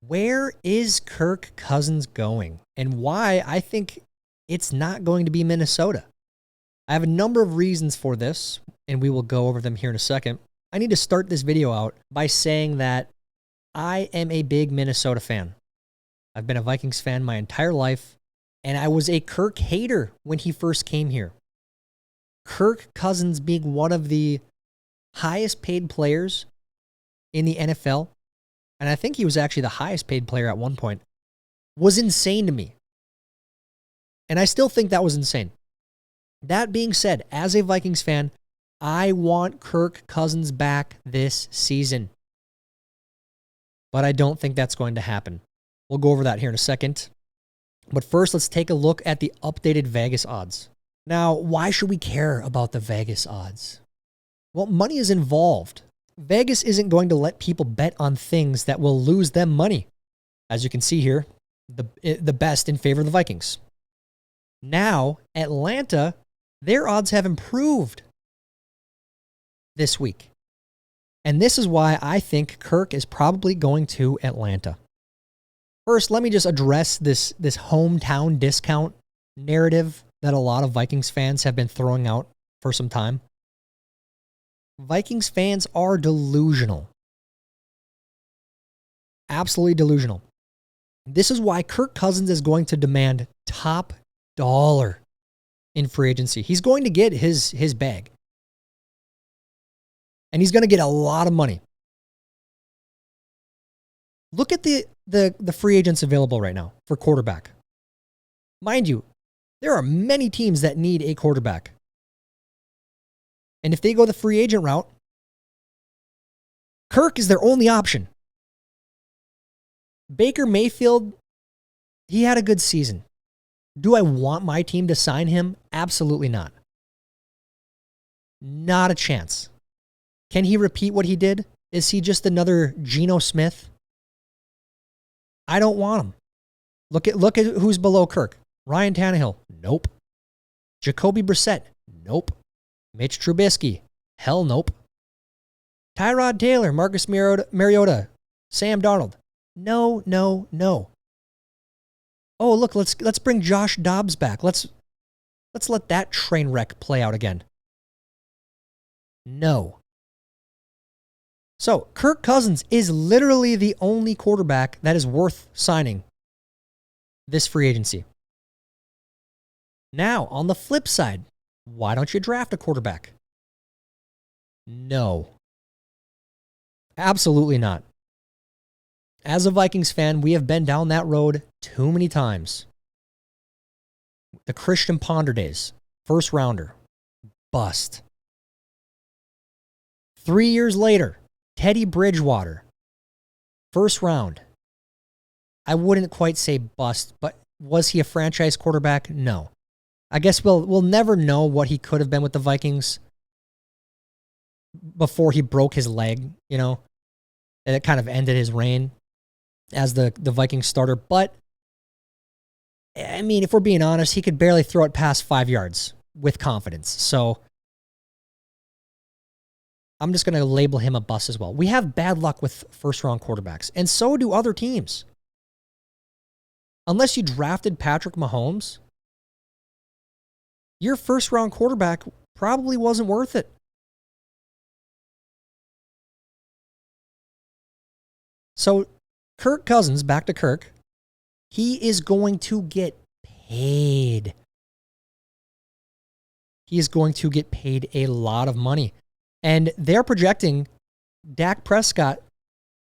Where is Kirk Cousins going, and why I think it's not going to be Minnesota? I have a number of reasons for this, and we will go over them here in a second. I need to start this video out by saying that I am a big Minnesota fan. I've been a Vikings fan my entire life, and I was a Kirk hater when he first came here. Kirk Cousins being one of the highest paid players in the NFL, and I think he was actually the highest paid player at one point, was insane to me. And I still think that was insane. That being said, as a Vikings fan, I want Kirk Cousins back this season. But I don't think that's going to happen. We'll go over that here in a second. But first, let's take a look at the updated Vegas odds. Now, why should we care about the Vegas odds? Well, money is involved. Vegas isn't going to let people bet on things that will lose them money. As you can see here, the best in favor of the Vikings. Now, Atlanta, their odds have improved this week. And this is why I think Kirk is probably going to Atlanta. First, let me just address this hometown discount narrative that a lot of Vikings fans have been throwing out for some time. Vikings fans are delusional. Absolutely delusional. This is why Kirk Cousins is going to demand top dollar in free agency. He's going to get his bag. And he's going to get a lot of money. Look at the free agents available right now for quarterback. Mind you, there are many teams that need a quarterback. And if they go the free agent route, Kirk is their only option. Baker Mayfield, he had a good season. Do I want my team to sign him? Absolutely not. Not a chance. Can he repeat what he did? Is he just another Geno Smith? I don't want him. Look at who's below Kirk. Ryan Tannehill. Nope. Jacoby Brissett. Nope. Mitch Trubisky. Hell nope. Tyrod Taylor, Marcus Mariota, Sam Darnold. No, no, no. Oh, look, let's bring Josh Dobbs back. Let's let that train wreck play out again. No. So, Kirk Cousins is literally the only quarterback that is worth signing this free agency. Now, on the flip side, why don't you draft a quarterback? No. Absolutely not. As a Vikings fan, we have been down that road too many times. The Christian Ponder days, first rounder, bust. 3 years later, Teddy Bridgewater, first round. I wouldn't quite say bust, but was he a franchise quarterback? No. I guess we'll never know what he could have been with the Vikings before he broke his leg, and it kind of ended his reign as the Vikings starter. But, I mean, if we're being honest, he could barely throw it past 5 yards with confidence. So, I'm just going to label him a bust as well. We have bad luck with first-round quarterbacks, and so do other teams. Unless you drafted Patrick Mahomes, your first-round quarterback probably wasn't worth it. So, Kirk Cousins, back to Kirk, he is going to get paid. He is going to get paid a lot of money. And they're projecting Dak Prescott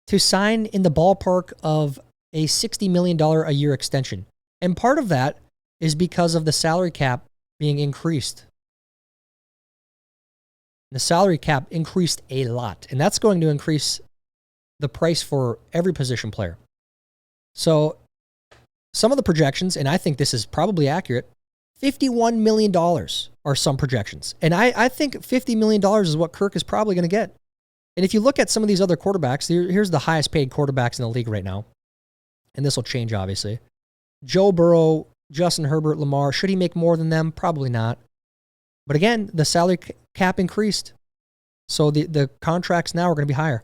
to sign in the ballpark of a $60 million a year extension. And part of that is because of the salary cap being increased. The salary cap increased a lot, and that's going to increase the price for every position player. So some of the projections, and I think this is probably accurate, $51 million are some projections. And I think $50 million is what Kirk is probably going to get. And if you look at some of these other quarterbacks, here's the highest paid quarterbacks in the league right now. And this will change, obviously. Joe Burrow, Justin Herbert, Lamar. Should he make more than them? Probably not. But again, the salary cap increased. So the contracts now are going to be higher.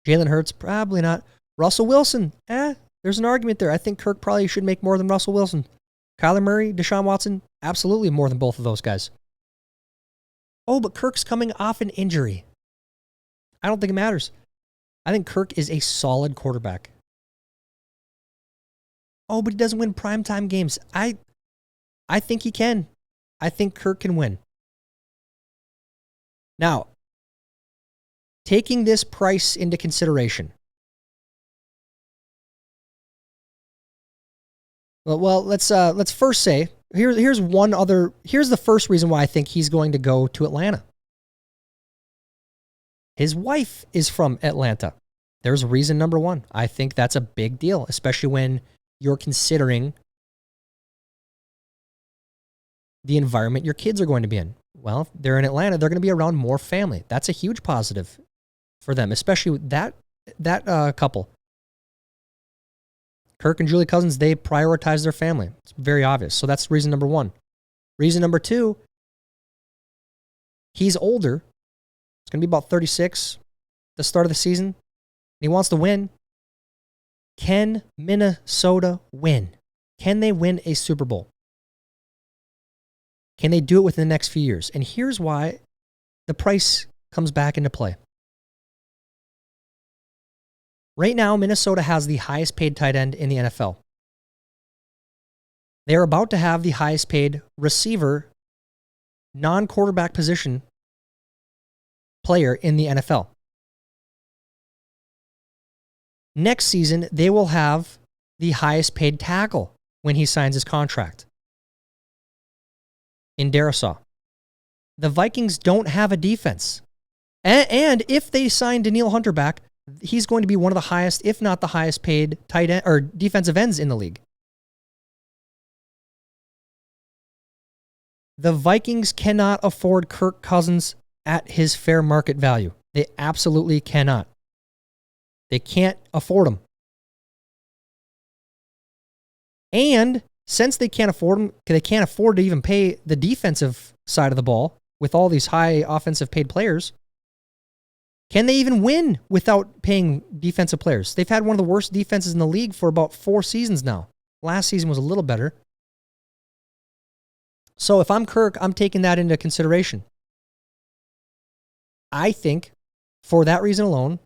Jalen Hurts, probably not. Russell Wilson, there's an argument there. I think Kirk probably should make more than Russell Wilson. Kyler Murray, Deshaun Watson, absolutely more than both of those guys. Oh, but Kirk's coming off an injury. I don't think it matters. I think Kirk is a solid quarterback. Oh, but he doesn't win primetime games. I think he can. I think Kirk can win. Now, taking this price into consideration. Well, let's first say here's the first reason why I think he's going to go to Atlanta. His wife is from Atlanta. There's reason number one. I think that's a big deal, especially when you're considering the environment your kids are going to be in. Well, if they're in Atlanta, they're going to be around more family. That's a huge positive for them, especially with that couple. Kirk and Julie Cousins, they prioritize their family. It's very obvious. So that's reason number one. Reason number two, he's older. It's going to be about 36 at the start of the season. He wants to win. Can Minnesota win? Can they win a Super Bowl? Can they do it within the next few years? And here's why the price comes back into play. Right now, Minnesota has the highest paid tight end in the NFL. They are about to have the highest paid receiver, non-quarterback position player in the NFL. Next season, they will have the highest paid tackle when he signs his contract in Darisaw. The Vikings don't have a defense. And if they sign Danielle Hunter back, he's going to be one of the highest, if not the highest paid tight end or defensive ends in the league. The Vikings cannot afford Kirk Cousins at his fair market value. They absolutely cannot. They can't afford him. And since they can't afford him, they can't afford to even pay the defensive side of the ball with all these high offensive paid players. Can they even win without paying defensive players? They've had one of the worst defenses in the league for about 4 seasons now. Last season was a little better. So if I'm Kirk, I'm taking that into consideration. I think for that reason alone,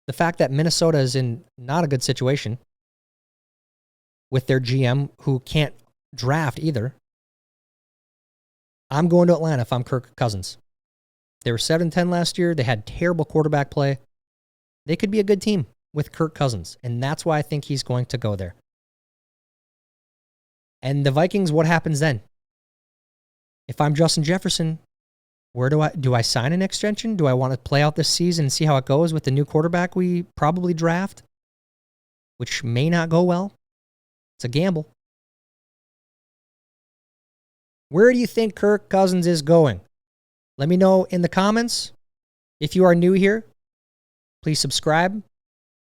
the fact that Minnesota is in not a good situation with their GM who can't draft either, I'm going to Atlanta if I'm Kirk Cousins. They were 7-10 last year. They had terrible quarterback play. They could be a good team with Kirk Cousins, and that's why I think he's going to go there. And the Vikings, what happens then? If I'm Justin Jefferson, where do I sign an extension? Do I want to play out this season and see how it goes with the new quarterback we probably draft, which may not go well? It's a gamble. Where do you think Kirk Cousins is going? Let me know in the comments. If you are new here, please subscribe.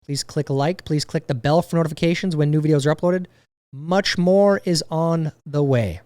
Please click like. Please click the bell for notifications when new videos are uploaded. Much more is on the way.